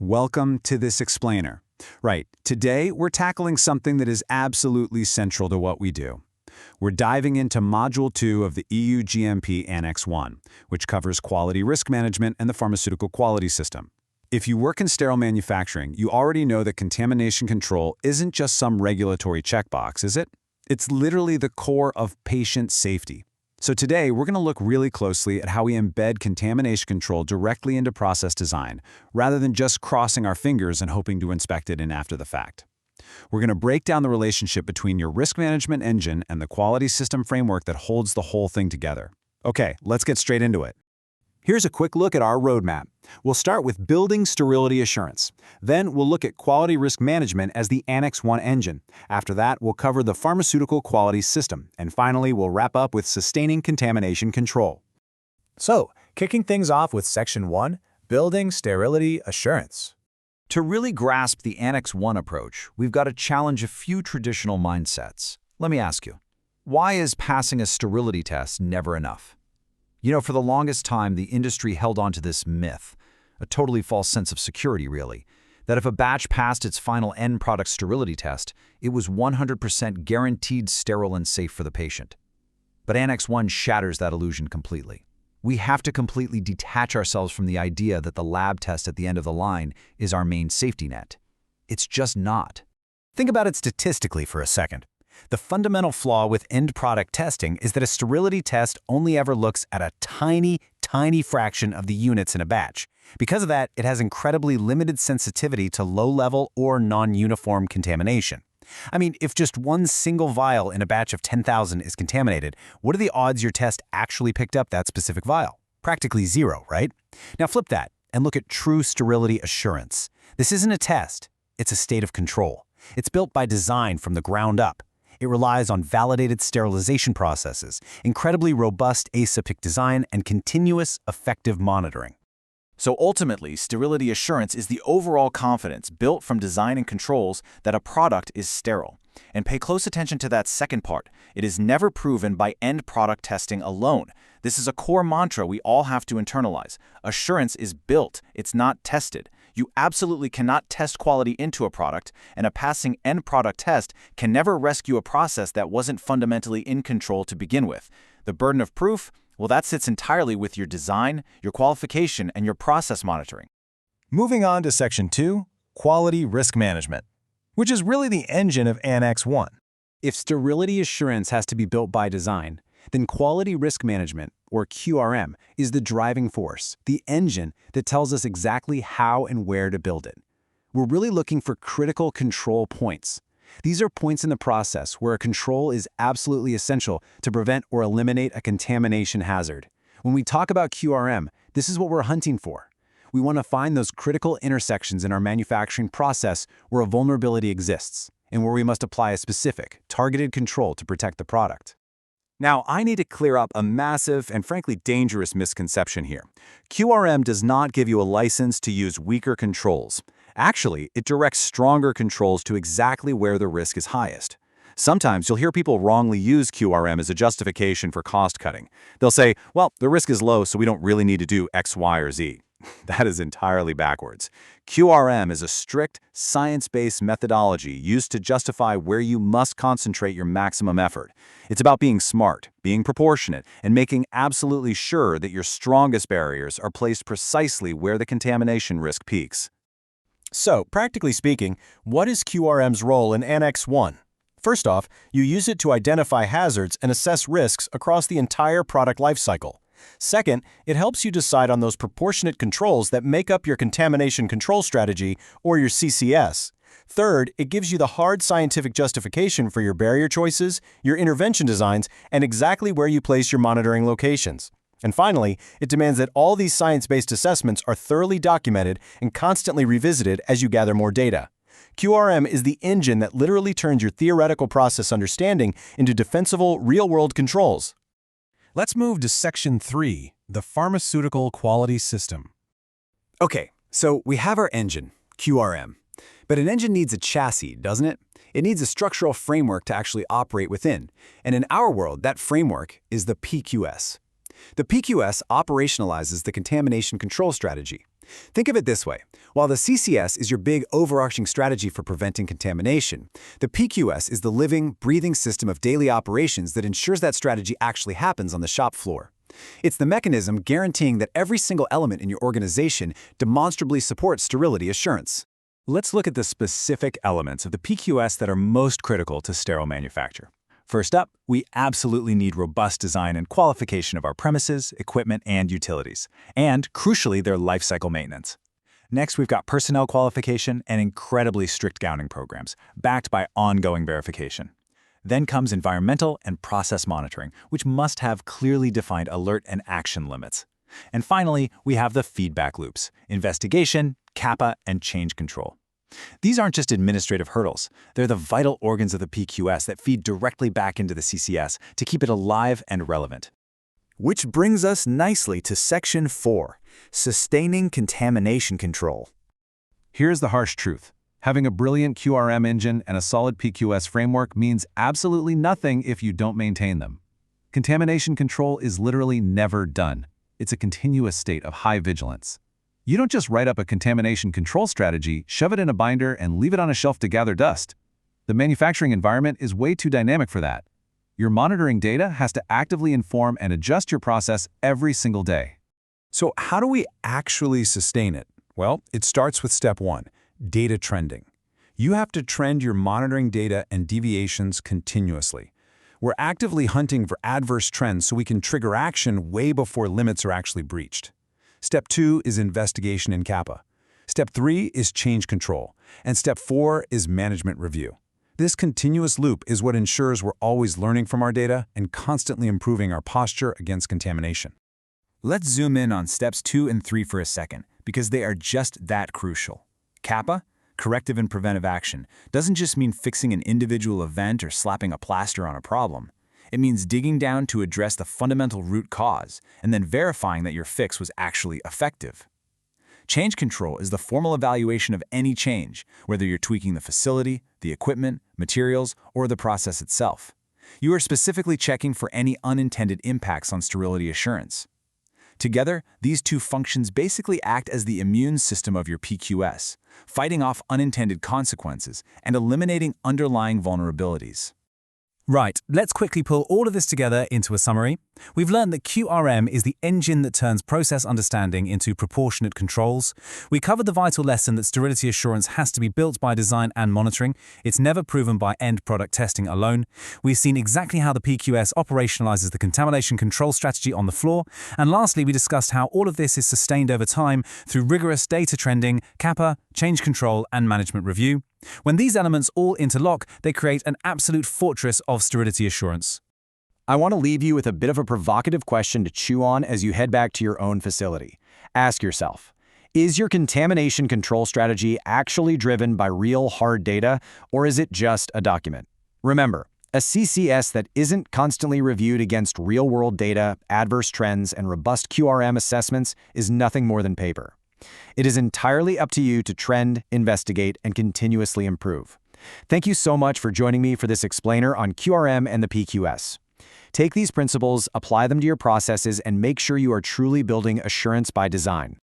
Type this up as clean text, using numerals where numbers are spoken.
Welcome to this explainer. Right, today we're tackling something that is absolutely central to what we do. We're diving into Module 2 of the EU GMP Annex 1, which covers quality risk management and the pharmaceutical quality system. If you work in sterile manufacturing, you already know that contamination control isn't just some regulatory checkbox, is it? It's literally the core of patient safety. So today, we're going to look really closely at how we embed contamination control directly into process design, rather than just crossing our fingers and hoping to inspect it in after the fact. We're going to break down the relationship between your risk management engine and the quality system framework that holds the whole thing together. Okay, let's get straight into it. Here's a quick look at our roadmap. We'll start with building sterility assurance. Then we'll look at quality risk management as the Annex 1 engine. After that, we'll cover the pharmaceutical quality system. And finally, we'll wrap up with sustaining contamination control. So, kicking things off with Section 1, Building Sterility Assurance. To really grasp the Annex 1 approach, we've got to challenge a few traditional mindsets. Let me ask you, why is passing a sterility test never enough? You know, for the longest time, the industry held on to this myth, a totally false sense of security, really, that if a batch passed its final end product sterility test, it was 100% guaranteed sterile and safe for the patient. But Annex 1 shatters that illusion completely. We have to completely detach ourselves from the idea that the lab test at the end of the line is our main safety net. It's just not. Think about it statistically for a second. The fundamental flaw with end product testing is that a sterility test only ever looks at a tiny fraction of the units in a batch. Because of that, it has incredibly limited sensitivity to low-level or non-uniform contamination. I mean, if just one single vial in a batch of 10,000 is contaminated, what are the odds your test actually picked up that specific vial? Practically zero, right? Now flip that and look at true sterility assurance. This isn't a test, it's a state of control. It's built by design from the ground up. It relies on validated sterilization processes, incredibly robust aseptic design, and continuous, effective monitoring. So ultimately, sterility assurance is the overall confidence built from design and controls that a product is sterile. And pay close attention to that second part. It is never proven by end product testing alone. This is a core mantra we all have to internalize. Assurance is built, it's not tested. You absolutely cannot test quality into a product, and a passing end product test can never rescue a process that wasn't fundamentally in control to begin with. The burden of proof? Well, that sits entirely with your design, your qualification, and your process monitoring. Moving on to Section 2, Quality Risk Management, which is really the engine of Annex 1. If sterility assurance has to be built by design, then quality risk management, or QRM, is the driving force, the engine that tells us exactly how and where to build it. We're really looking for critical control points. These are points in the process where a control is absolutely essential to prevent or eliminate a contamination hazard. When we talk about QRM, this is what we're hunting for. We want to find those critical intersections in our manufacturing process where a vulnerability exists, and where we must apply a specific, targeted control to protect the product. Now, I need to clear up a massive and frankly dangerous misconception here. QRM does not give you a license to use weaker controls. Actually, it directs stronger controls to exactly where the risk is highest. Sometimes you'll hear people wrongly use QRM as a justification for cost cutting. They'll say, well, the risk is low, so we don't really need to do X, Y, or Z. That is entirely backwards. QRM is a strict, science-based methodology used to justify where you must concentrate your maximum effort. It's about being smart, being proportionate, and making absolutely sure that your strongest barriers are placed precisely where the contamination risk peaks. So, practically speaking, what is QRM's role in Annex 1? First off, you use it to identify hazards and assess risks across the entire product lifecycle. Second, it helps you decide on those proportionate controls that make up your contamination control strategy, or your CCS. Third, it gives you the hard scientific justification for your barrier choices, your intervention designs, and exactly where you place your monitoring locations. And finally, it demands that all these science-based assessments are thoroughly documented and constantly revisited as you gather more data. QRM is the engine that literally turns your theoretical process understanding into defensible, real-world controls. Let's move to Section 3, the Pharmaceutical Quality System. Okay, so we have our engine, QRM. But an engine needs a chassis, doesn't it? It needs a structural framework to actually operate within. And in our world, that framework is the PQS. The PQS operationalizes the contamination control strategy. Think of it this way. While the CCS is your big overarching strategy for preventing contamination, the PQS is the living, breathing system of daily operations that ensures that strategy actually happens on the shop floor. It's the mechanism guaranteeing that every single element in your organization demonstrably supports sterility assurance. Let's look at the specific elements of the PQS that are most critical to sterile manufacture. First up, we absolutely need robust design and qualification of our premises, equipment, and utilities, and, crucially, their lifecycle maintenance. Next, we've got personnel qualification and incredibly strict gowning programs, backed by ongoing verification. Then comes environmental and process monitoring, which must have clearly defined alert and action limits. And finally, we have the feedback loops: investigation, CAPA, and change control. These aren't just administrative hurdles. They're the vital organs of the PQS that feed directly back into the CCS to keep it alive and relevant. Which brings us nicely to Section 4, Sustaining Contamination Control. Here's the harsh truth. Having a brilliant QRM engine and a solid PQS framework means absolutely nothing if you don't maintain them. Contamination control is literally never done. It's a continuous state of high vigilance. You don't just write up a contamination control strategy, shove it in a binder, and leave it on a shelf to gather dust. The manufacturing environment is way too dynamic for that. Your monitoring data has to actively inform and adjust your process every single day. So how do we actually sustain it? Well, it starts with step 1, data trending. You have to trend your monitoring data and deviations continuously. We're actively hunting for adverse trends so we can trigger action way before limits are actually breached. Step 2 is investigation in CAPA. Step 3 is change control. And step 4 is management review. This continuous loop is what ensures we're always learning from our data and constantly improving our posture against contamination. Let's zoom in on steps 2 and 3 for a second, because they are just that crucial. CAPA, corrective and preventive action, doesn't just mean fixing an individual event or slapping a plaster on a problem. It means digging down to address the fundamental root cause and then verifying that your fix was actually effective. Change control is the formal evaluation of any change, whether you're tweaking the facility, the equipment, materials, or the process itself. You are specifically checking for any unintended impacts on sterility assurance. Together, these two functions basically act as the immune system of your PQS, fighting off unintended consequences and eliminating underlying vulnerabilities. Right, let's quickly pull all of this together into a summary. We've learned that QRM is the engine that turns process understanding into proportionate controls. We covered the vital lesson that sterility assurance has to be built by design and monitoring. It's never proven by end product testing alone. We've seen exactly how the PQS operationalizes the contamination control strategy on the floor. And lastly, we discussed how all of this is sustained over time through rigorous data trending, CAPA, change control, and management review. When these elements all interlock, they create an absolute fortress of sterility assurance. I want to leave you with a bit of a provocative question to chew on as you head back to your own facility. Ask yourself, is your contamination control strategy actually driven by real hard data, or is it just a document? Remember, a CCS that isn't constantly reviewed against real-world data, adverse trends, and robust QRM assessments is nothing more than paper. It is entirely up to you to trend, investigate, and continuously improve. Thank you so much for joining me for this explainer on QRM and the PQS. Take these principles, apply them to your processes, and make sure you are truly building assurance by design.